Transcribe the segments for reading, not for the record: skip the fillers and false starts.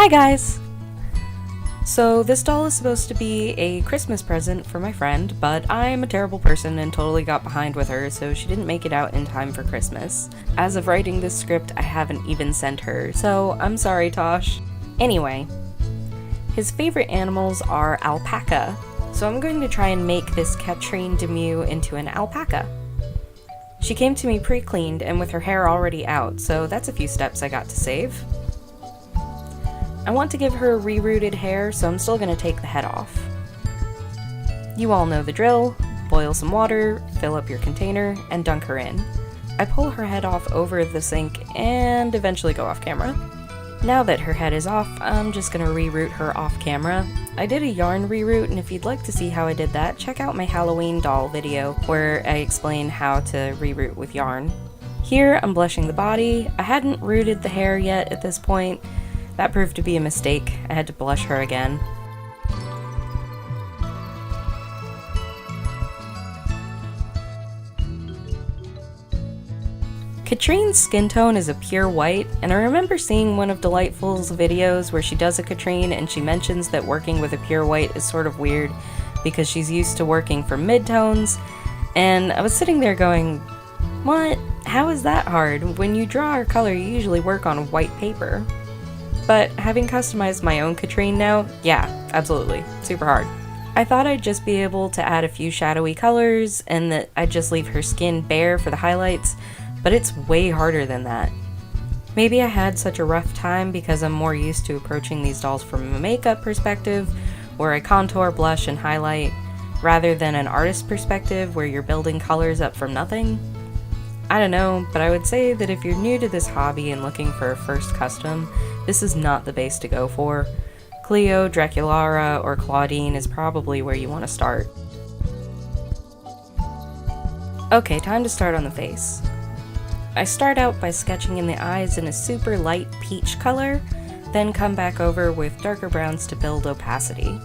Hi guys! So this doll is supposed to be a Christmas present for my friend, but I'm a terrible person and totally got behind with her, so she didn't make it out in time for Christmas. As of writing this script, I haven't even sent her, so I'm sorry, Tosh. Anyway, his favorite animals are alpaca, so I'm going to try and make this Katrine Demue into an alpaca. She came to me pre-cleaned and with her hair already out, so that's a few steps I got to save. I want to give her rerouted hair, so I'm still going to take the head off. You all know the drill. Boil some water, fill up your container, and dunk her in. I pull her head off over the sink and eventually go off camera. Now that her head is off, I'm just going to reroute her off camera. I did a yarn reroute, and if you'd like to see how I did that, check out my Halloween doll video where I explain how to reroute with yarn. Here, I'm blushing the body. I hadn't rooted the hair yet at this point. That proved to be a mistake. I had to blush her again. Katrine's skin tone is a pure white, and I remember seeing one of Delightful's videos where she does a Katrine and she mentions that working with a pure white is sort of weird because she's used to working for midtones, and I was sitting there going, what? How is that hard? When you draw or color, you usually work on white paper. But having customized my own Katrine now, yeah, absolutely, super hard. I thought I'd just be able to add a few shadowy colors and that I'd just leave her skin bare for the highlights, but it's way harder than that. Maybe I had such a rough time because I'm more used to approaching these dolls from a makeup perspective, where I contour, blush, and highlight, rather than an artist perspective where you're building colors up from nothing. I don't know, but I would say that if you're new to this hobby and looking for a first custom, this is not the base to go for. Cleo, Draculara, or Claudine is probably where you want to start. Okay, time to start on the face. I start out by sketching in the eyes in a super light peach color, then come back over with darker browns to build opacity.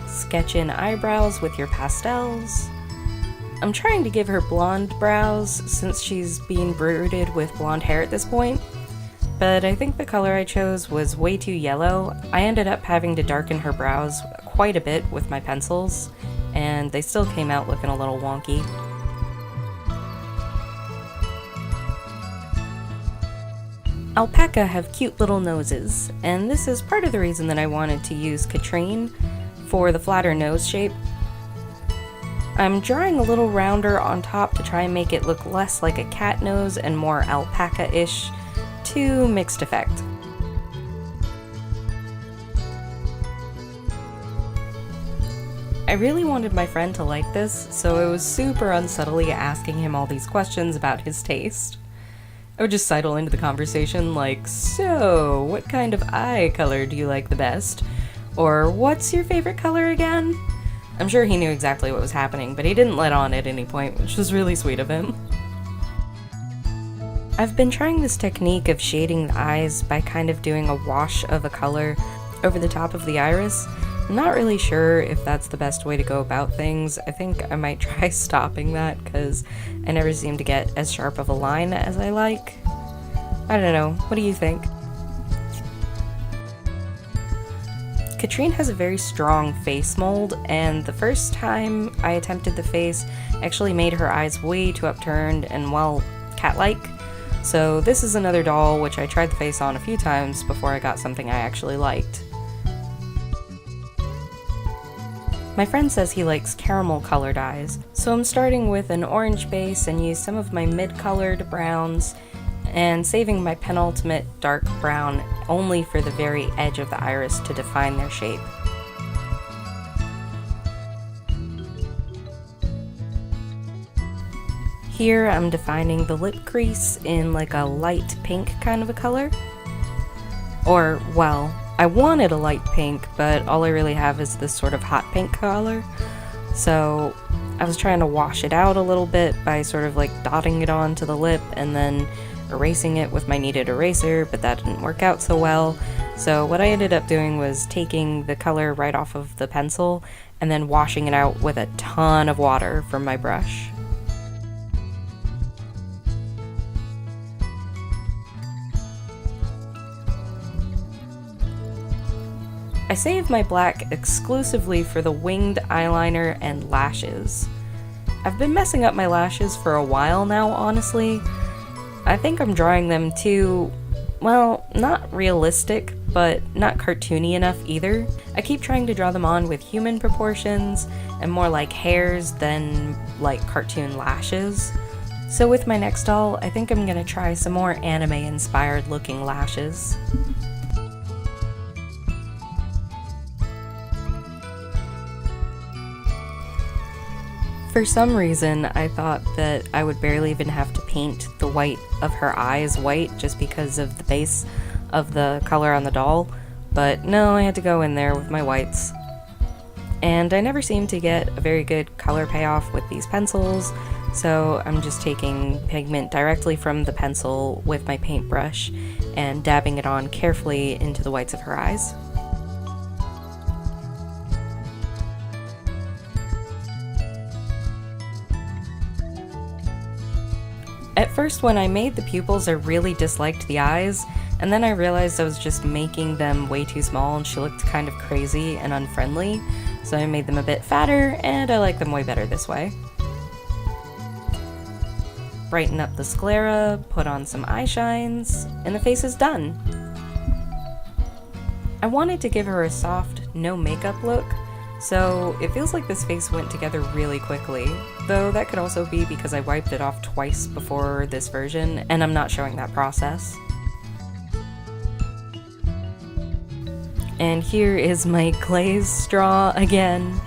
Sketch in eyebrows with your pastels. I'm trying to give her blonde brows since she's being brooded with blonde hair at this point, but I think the color I chose was way too yellow. I ended up having to darken her brows quite a bit with my pencils, and they still came out looking a little wonky. Alpaca have cute little noses, and this is part of the reason that I wanted to use Katrine for the flatter nose shape. I'm drawing a little rounder on top to try and make it look less like a cat nose and more alpaca-ish, to mixed effect. I really wanted my friend to like this, so I was super unsubtly asking him all these questions about his taste. I would just sidle into the conversation like, so, what kind of eye color do you like the best? Or, what's your favorite color again? I'm sure he knew exactly what was happening, but he didn't let on at any point, which was really sweet of him. I've been trying this technique of shading the eyes by kind of doing a wash of a color over the top of the iris. I'm not really sure if that's the best way to go about things. I think I might try stopping that because I never seem to get as sharp of a line as I like. I don't know, what do you think? Katrine has a very strong face mold, and the first time I attempted the face actually made her eyes way too upturned and, well, cat-like. So this is another doll which I tried the face on a few times before I got something I actually liked. My friend says he likes caramel colored eyes, so I'm starting with an orange base and use some of my mid-colored browns and saving my penultimate dark brown only for the very edge of the iris to define their shape. Here I'm defining the lip crease in like a light pink kind of a color. Or, well, I wanted a light pink, but all I really have is this sort of hot pink color. So I was trying to wash it out a little bit by sort of like dotting it onto the lip and then erasing it with my kneaded eraser, but that didn't work out so well. So what I ended up doing was taking the color right off of the pencil and then washing it out with a ton of water from my brush. I saved my black exclusively for the winged eyeliner and lashes. I've been messing up my lashes for a while now, honestly. I think I'm drawing them too, well, not realistic, but not cartoony enough either. I keep trying to draw them on with human proportions and more like hairs than like cartoon lashes. So with my next doll, I think I'm gonna try some more anime-inspired looking lashes. For some reason, I thought that I would barely even have to paint the white of her eyes white just because of the base of the color on the doll, but no, I had to go in there with my whites. And I never seem to get a very good color payoff with these pencils, so I'm just taking pigment directly from the pencil with my paintbrush and dabbing it on carefully into the whites of her eyes. At first, when I made the pupils, I really disliked the eyes, and then I realized I was just making them way too small and she looked kind of crazy and unfriendly, so I made them a bit fatter, and I like them way better this way. Brighten up the sclera, put on some eye shines, and the face is done. I wanted to give her a soft, no makeup look, so it feels like this face went together really quickly, though that could also be because I wiped it off twice before this version, and I'm not showing that process. And here is my glaze straw again.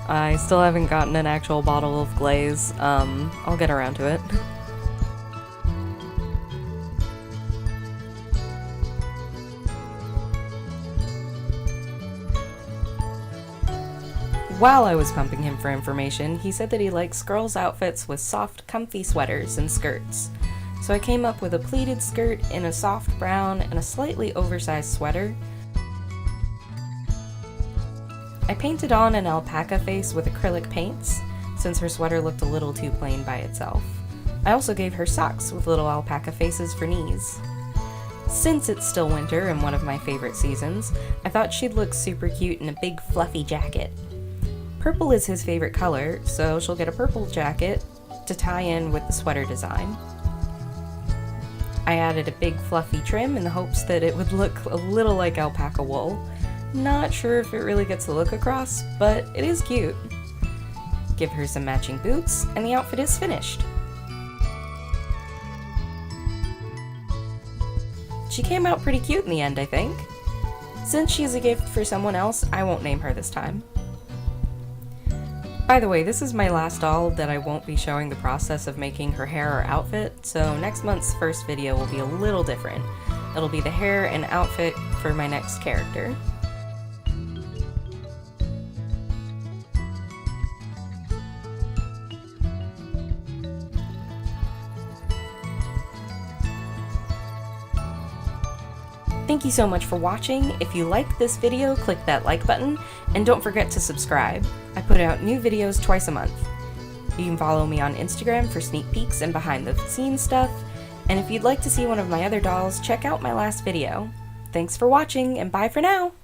I still haven't gotten an actual bottle of glaze. I'll get around to it. While I was pumping him for information, he said that he likes girls' outfits with soft, comfy sweaters and skirts. So I came up with a pleated skirt in a soft brown and a slightly oversized sweater. I painted on an alpaca face with acrylic paints, since her sweater looked a little too plain by itself. I also gave her socks with little alpaca faces for knees. Since it's still winter and one of my favorite seasons, I thought she'd look super cute in a big fluffy jacket. Purple is his favorite color, so she'll get a purple jacket to tie in with the sweater design. I added a big fluffy trim in the hopes that it would look a little like alpaca wool. Not sure if it really gets the look across, but it is cute. Give her some matching boots, and the outfit is finished. She came out pretty cute in the end, I think. Since she's a gift for someone else, I won't name her this time. By the way, this is my last doll that I won't be showing the process of making her hair or outfit, so next month's first video will be a little different. It'll be the hair and outfit for my next character. Thank you so much for watching. If you liked this video, click that like button, and don't forget to subscribe. I put out new videos twice a month. You can follow me on Instagram for sneak peeks and behind the scenes stuff, and if you'd like to see one of my other dolls, check out my last video. Thanks for watching, and bye for now!